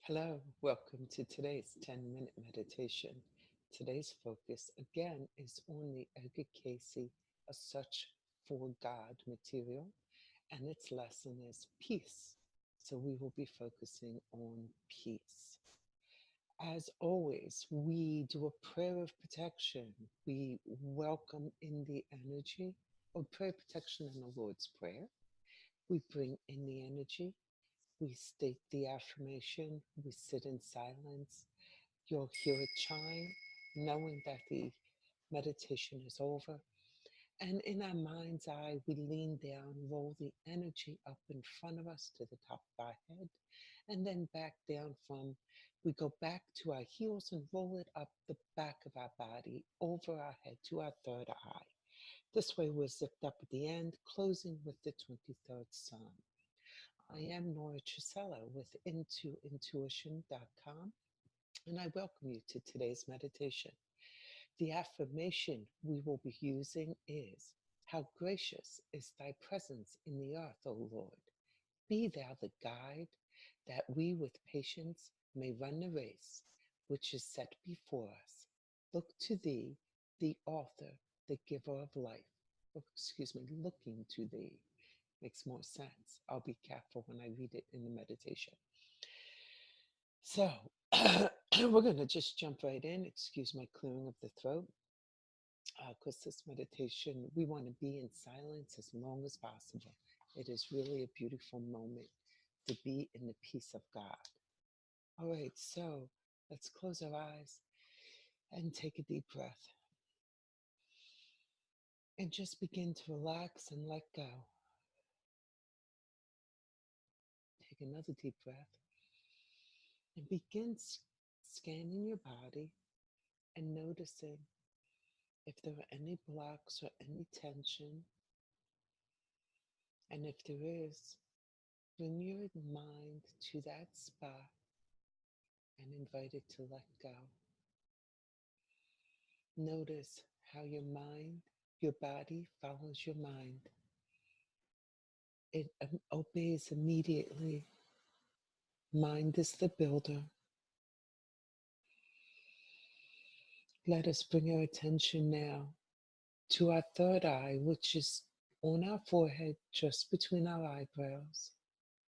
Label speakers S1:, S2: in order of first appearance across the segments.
S1: Hello, welcome to today's 10-minute meditation. Today's focus again is on the Edgar Cayce A Search for God material, and its lesson is peace. So we will be focusing on peace. As always, we do a prayer of protection. We welcome in the energy of prayer protection in the Lord's Prayer. We bring in the energy. We state the affirmation. We sit in silence. You'll hear a chime, knowing that the meditation is over. And in our mind's eye, we lean down, roll the energy up in front of us to the top of our head, and then back down we go back to our heels and roll it up the back of our body, over our head to our third eye. This way, we're zipped up at the end, closing with the 23rd sun. I am Nora Truscello with intuition.com, and I welcome you to today's meditation. The affirmation we will be using is, "How gracious is thy presence in the earth, O Lord. Be thou the guide, that we with patience may run the race which is set before us. Look to thee, the author, the giver of life." Looking to thee makes more sense. I'll be careful when I read it in the meditation. So, we're going to just jump right in. Excuse my clearing of the throat. Because this meditation, we want to be in silence as long as possible. It is really a beautiful moment to be in the peace of God. All right, so let's close our eyes and take a deep breath. And just begin to relax and let go. Take another deep breath. And begin scanning your body and noticing if there are any blocks or any tension. And if there is, bring your mind to that spot and invite it to let go. Notice how your body follows your mind. It obeys immediately. Mind is the builder. Let us bring our attention now to our third eye, which is on our forehead, just between our eyebrows,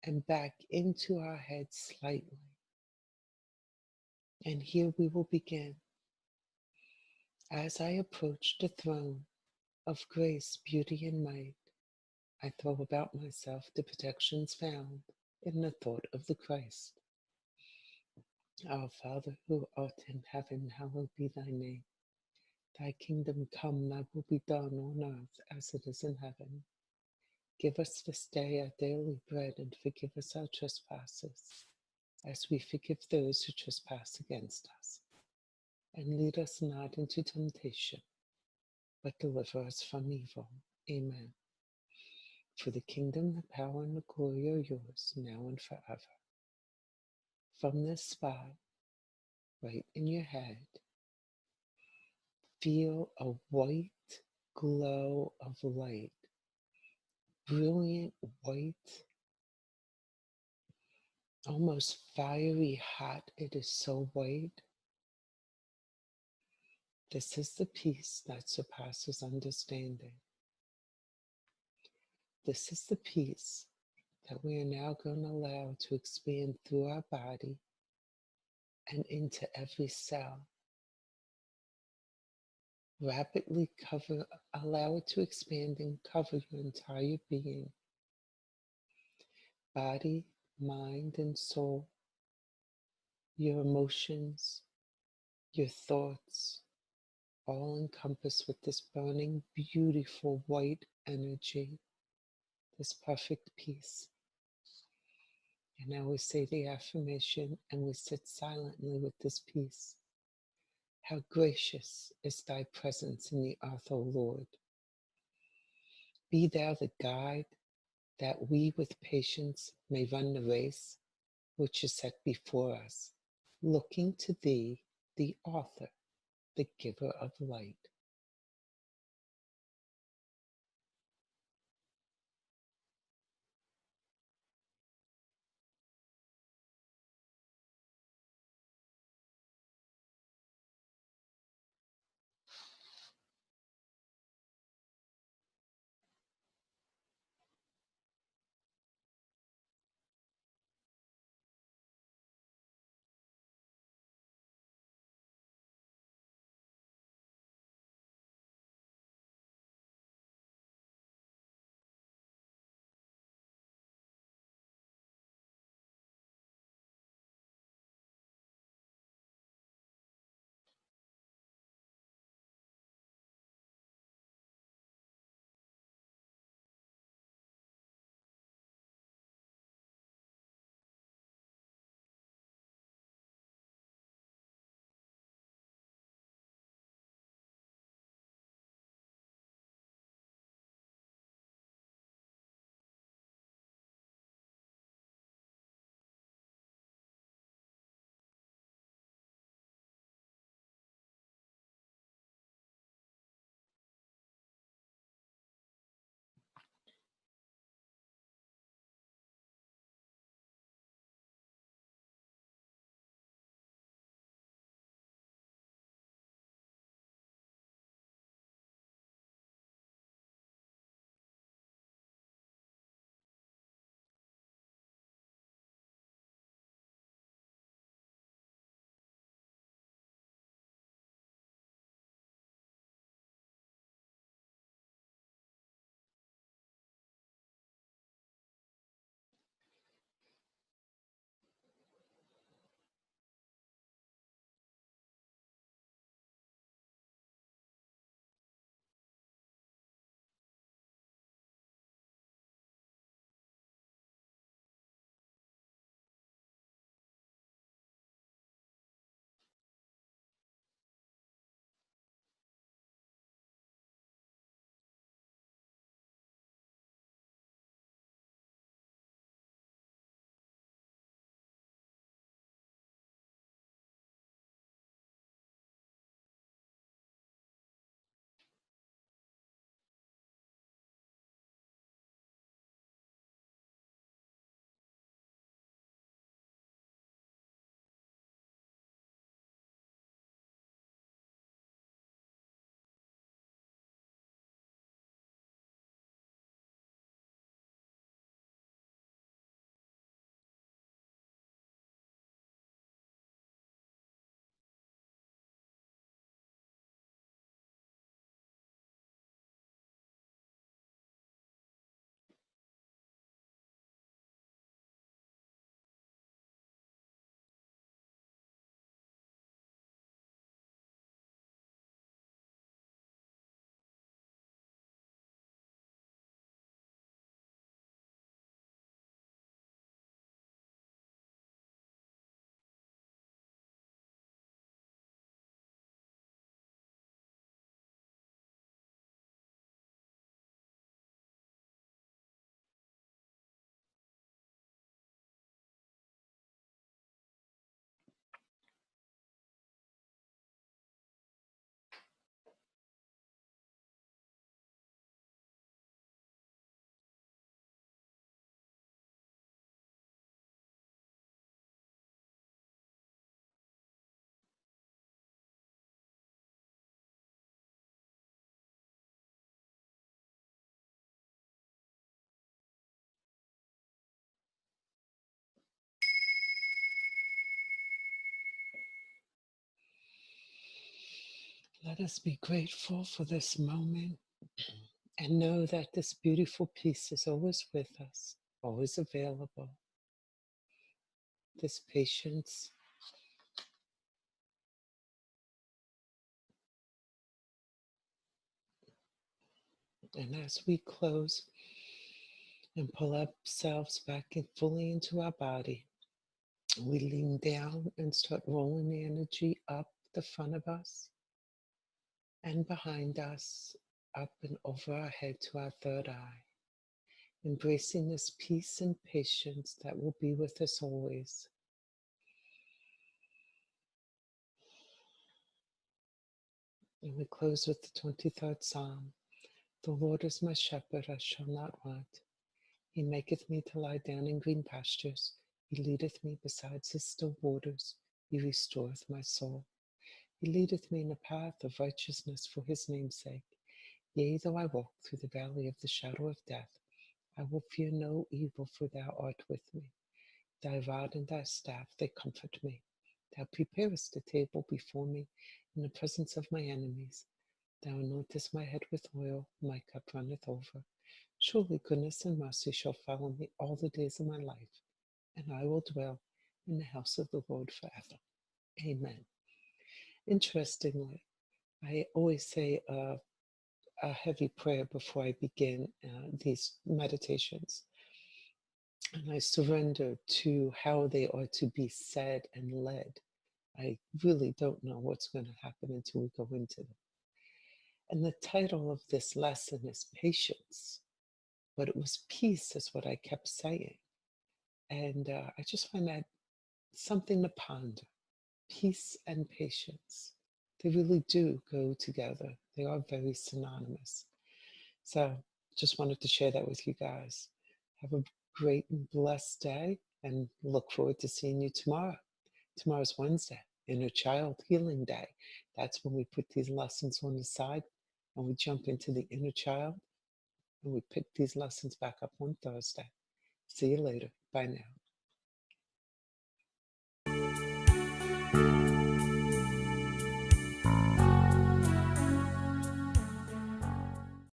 S1: and back into our head slightly. And here we will begin. As I approach the throne of grace, beauty, and might, I throw about myself the protections found in the thought of the Christ. Our Father, who art in heaven, hallowed be thy name. Thy kingdom come, thy will be done on earth as it is in heaven. Give us this day our daily bread, and forgive us our trespasses, as we forgive those who trespass against us. And lead us not into temptation, but deliver us from evil. Amen. For the kingdom, the power, and the glory are yours, now and forever. From this spot, right in your head, feel a white glow of light. Brilliant white, almost fiery hot. It is so white. This is the peace that surpasses understanding. This is the peace that we are now going to allow to expand through our body and into every cell. Rapidly allow it to expand and cover your entire being. Body, mind, and soul. Your emotions, your thoughts, all encompassed with this burning, beautiful white energy, this perfect peace. And now we say the affirmation and we sit silently with this peace. How gracious is thy presence in the earth, O Lord. Be thou the guide, that we with patience may run the race which is set before us, looking to thee, the author, the giver of light. Let us be grateful for this moment and know that this beautiful peace is always with us, always available. This patience, and as we close and pull ourselves back in fully into our body, we lean down and start rolling the energy up the front of us and behind us, up and over our head to our third eye, embracing this peace and patience that will be with us always. And we close with the 23rd Psalm. The Lord is my shepherd, I shall not want. He maketh me to lie down in green pastures. He leadeth me beside the still waters. He restoreth my soul. He leadeth me in a path of righteousness for his name's sake. Yea, though I walk through the valley of the shadow of death, I will fear no evil, for thou art with me. Thy rod and thy staff, they comfort me. Thou preparest a table before me in the presence of my enemies. Thou anointest my head with oil, my cup runneth over. Surely goodness and mercy shall follow me all the days of my life, and I will dwell in the house of the Lord forever. Amen. Interestingly, I always say a heavy prayer before I begin these meditations. And I surrender to how they are to be said and led. I really don't know what's going to happen until we go into them. And the title of this lesson is Patience, but it was peace, is what I kept saying. And I just find that something to ponder. Peace and patience. They really do go together. They are very synonymous. So just wanted to share that with you guys. Have a great and blessed day and look forward to seeing you tomorrow. Tomorrow's Wednesday, Inner Child Healing Day. That's when we put these lessons on the side and we jump into the inner child and we pick these lessons back up on Thursday. See you later. Bye now.